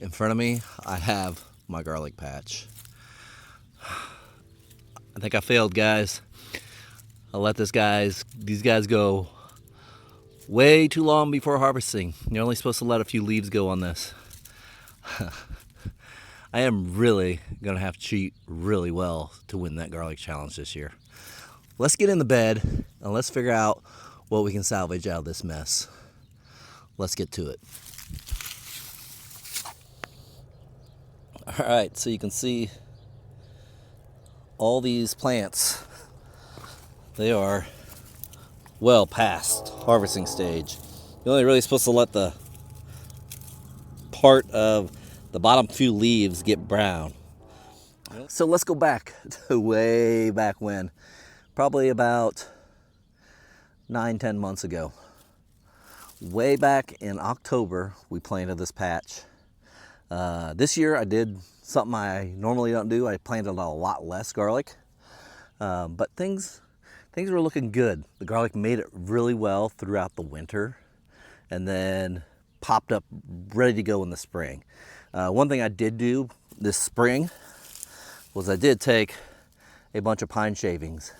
In front of me, I have my garlic patch. I think I failed, guys. I let these guys go way too long before harvesting. You're only supposed to let a few leaves go on this. I am really gonna have to cheat really well to win that garlic challenge this year. Let's get in the bed and let's figure out what we can salvage out of this mess. Let's get to it. All right, so you can see all these plants, they are well past harvesting stage. You're only really supposed to let the part of the bottom few leaves get brown. So let's go back to way back when, probably about 9-10 months ago. Way back in October, we planted this patch. This year I did something I normally don't do. I planted a lot less garlic, but things were looking good. The garlic made it really well throughout the winter and then popped up ready to go in the spring. One thing I did do this spring was I did take a bunch of pine shavings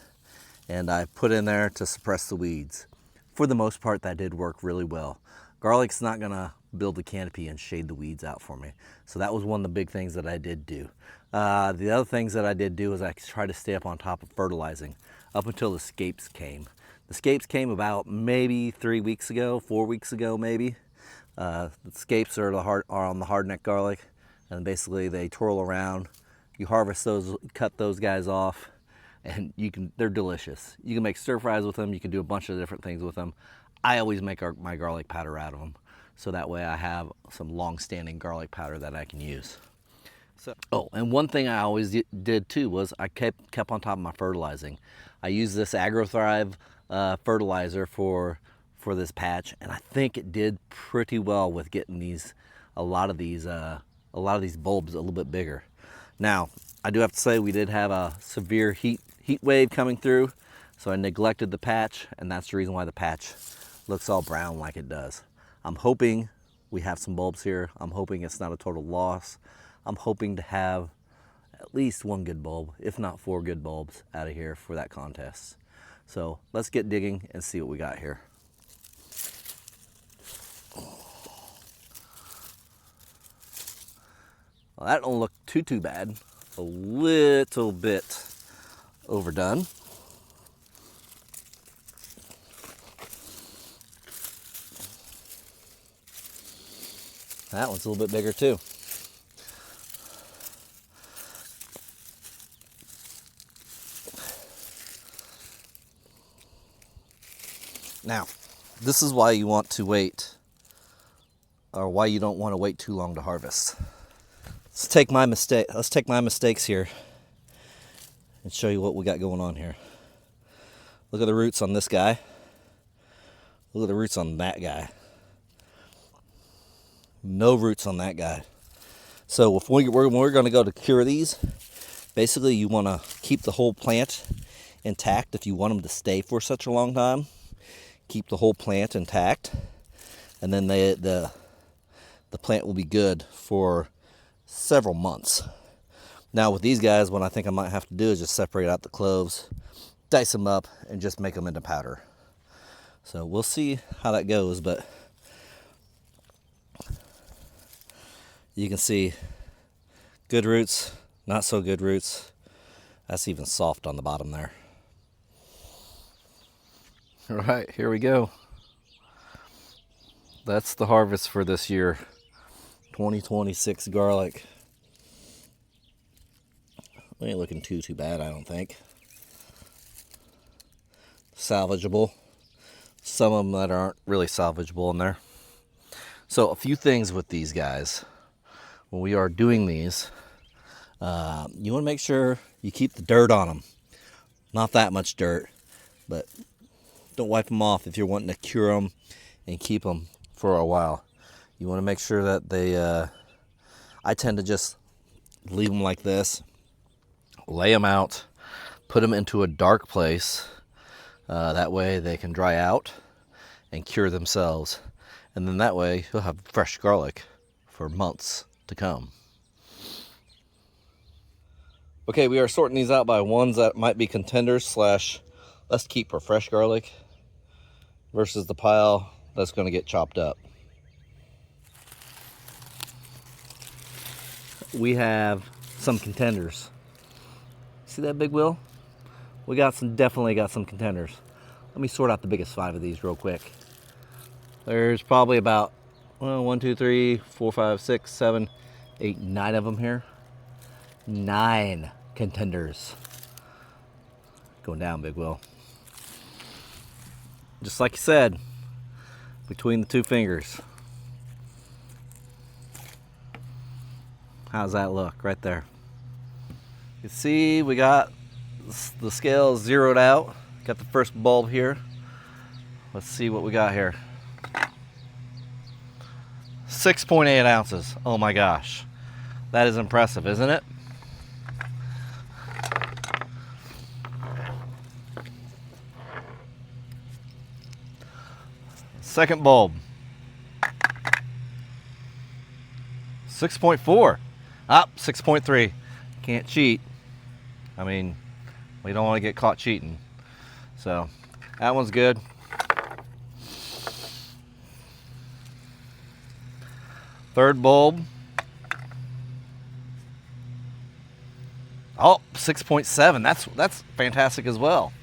and I put in there to suppress the weeds. For the most part, that did work really well. Garlic's not gonna build a canopy and shade the weeds out for me. So that was one of the big things that I did do. The other things that I did do is I tried to stay up on top of fertilizing up until the scapes came. The scapes came about maybe 3 weeks ago, 4 weeks ago maybe. The scapes are on the hardneck garlic, and basically they twirl around. You harvest those, cut those guys off, and they're delicious. You can make stir fries with them. You can do a bunch of different things with them. I always make my garlic powder out of them, so that way I have some long-standing garlic powder that I can use. Oh, and one thing I always did too was I kept on top of my fertilizing. I use this Agrothrive fertilizer for this patch, and I think it did pretty well with getting a lot of these bulbs a little bit bigger. Now, I do have to say we did have a severe heat wave coming through, so I neglected the patch, and that's the reason why the patch looks all brown like it does. I'm hoping we have some bulbs here. I'm hoping it's not a total loss. I'm hoping to have at least one good bulb, if not 4 good bulbs out of here for that contest. So let's get digging and see what we got here. Well, that don't look too bad. A little bit overdone. That one's a little bit bigger too. Now, this is why you want to wait, or why you don't want to wait too long to harvest. Let's take my mistakes here and show you what we got going on here. Look at the roots on this guy. Look at the roots on that guy. No roots on that guy. So if we're going to go to cure these, basically you want to keep the whole plant intact. If you want them to stay for such a long time, keep the whole plant intact, and then the plant will be good for several months. Now with these guys, what I think I might have to do is just separate out the cloves, dice them up, and just make them into powder. So we'll see how that goes, but you can see good roots, not so good roots. That's even soft on the bottom there. All right, here we go. That's the harvest for this year, 2026 garlic. It ain't looking too bad, I don't think. Salvageable. Some of them that aren't really salvageable in there. So a few things with these guys. When we are doing these, you want to make sure you keep the dirt on them. Not that much dirt, but don't wipe them off if you're wanting to cure them and keep them for a while. You want to make sure that they, I tend to just leave them like this, lay them out, put them into a dark place. That way they can dry out and cure themselves. And then that way you'll have fresh garlic for months to come. Okay, we are sorting these out by ones that might be contenders slash let's keep for fresh garlic versus the pile that's going to get chopped up. We have some contenders. See that big wheel? We got some, definitely got some contenders. Let me sort out the biggest 5 of these real quick. There's probably about 1, 2, 3, 4, 5, 6, 7, 8, 9 of them here. 9 contenders. Going down, big wheel. Just like you said, between the 2 fingers. How's that look right there? You see we got the scale zeroed out. Got the first bulb here. Let's see what we got here. 6.8 ounces. Oh my gosh. That is impressive, isn't it? Second bulb. 6.4. Up, 6.3. Can't cheat. I mean, we don't want to get caught cheating. So, that one's good. Third bulb. Oh, 6.7. That's fantastic as well.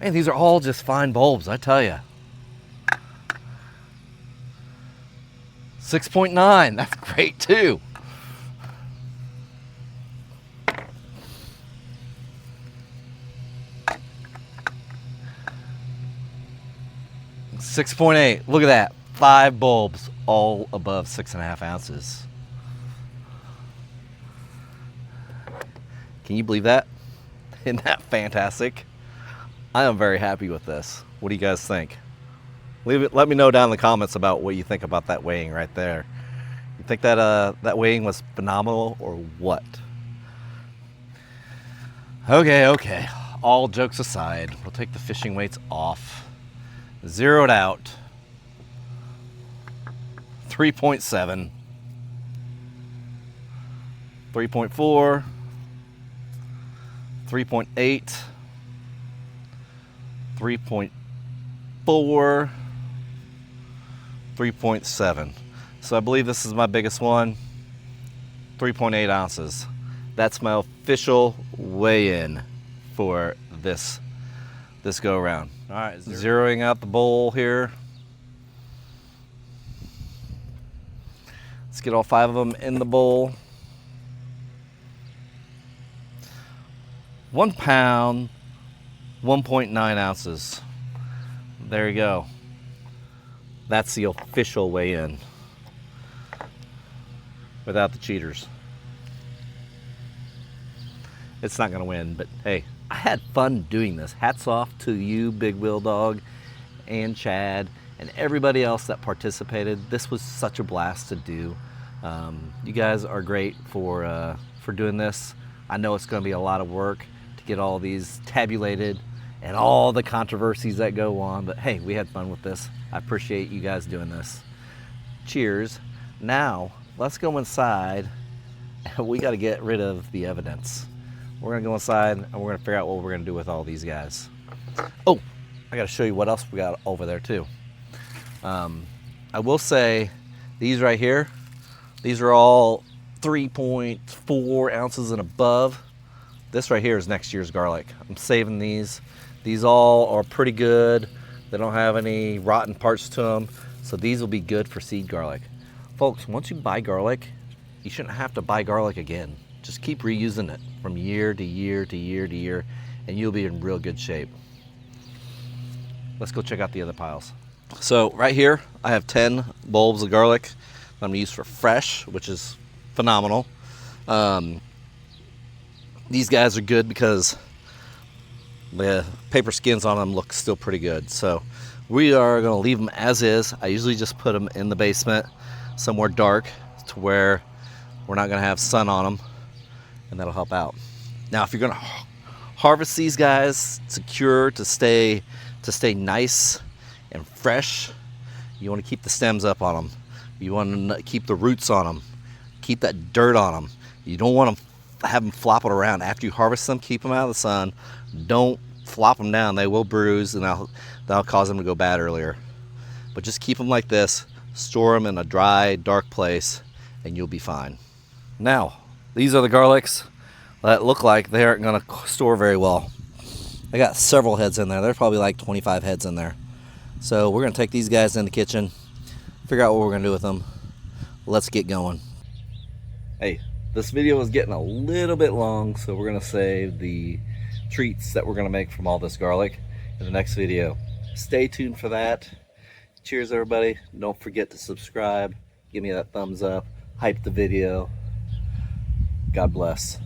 Man, these are all just fine bulbs, I tell you. 6.9, that's great too. $6.8. Look at that. 5 bulbs, all above 6.5 ounces. Can you believe that? Isn't that fantastic? I am very happy with this. What do you guys think? Let me know down in the comments about what you think about that weighing right there. You think that that weighing was phenomenal or what? Okay. All jokes aside, we'll take the fishing weights off. Zeroed out. 3.7. 3.4. 3.8. 3.4. 3.7. So I believe this is my biggest one. 3.8 ounces. That's my official weigh-in for this go around. All right, zeroing out the bowl here. Let's get all 5 of them in the bowl. 1 pound, 1.9 ounces. There you go. That's the official weigh-in without the cheaters. It's not gonna win, but hey, I had fun doing this. Hats off to you, Big Wheel Dog, and Chad, and everybody else that participated. This was such a blast to do. You guys are great for doing this. I know it's gonna be a lot of work to get all these tabulated and all the controversies that go on, but hey, we had fun with this. I appreciate you guys doing this. Cheers. Now, let's go inside. We gotta get rid of the evidence. We're gonna go inside and we're gonna figure out what we're gonna do with all these guys. Oh, I gotta show you what else we got over there too. I will say, these right here, these are all 3.4 ounces and above. This right here is next year's garlic. I'm saving these. These all are pretty good. They don't have any rotten parts to them. So these will be good for seed garlic. Folks, once you buy garlic, you shouldn't have to buy garlic again. Just keep reusing it from year to year to year to year, and you'll be in real good shape. Let's go check out the other piles. So right here, I have 10 bulbs of garlic that I'm gonna use for fresh, which is phenomenal. These guys are good because the paper skins on them look still pretty good. So we are gonna leave them as is. I usually just put them in the basement somewhere dark to where we're not gonna have sun on them, and that'll help out. Now, if you're gonna harvest these guys secure to stay nice and fresh, you wanna keep the stems up on them. You want to keep the roots on them. Keep that dirt on them. You don't want to have them flopping around. After you harvest them, keep them out of the sun. Don't flop them down. They will bruise, and that'll cause them to go bad earlier. But just keep them like this. Store them in a dry, dark place, and you'll be fine. Now, these are the garlics that look like they aren't going to store very well. I got several heads in there. There's probably like 25 heads in there. So we're going to take these guys in the kitchen, figure out what we're going to do with them. Let's get going. Hey, this video is getting a little bit long, so we're going to save the treats that we're going to make from all this garlic in the next video. Stay tuned for that. Cheers, everybody. Don't forget to subscribe. Give me that thumbs up. Hype the video. God bless.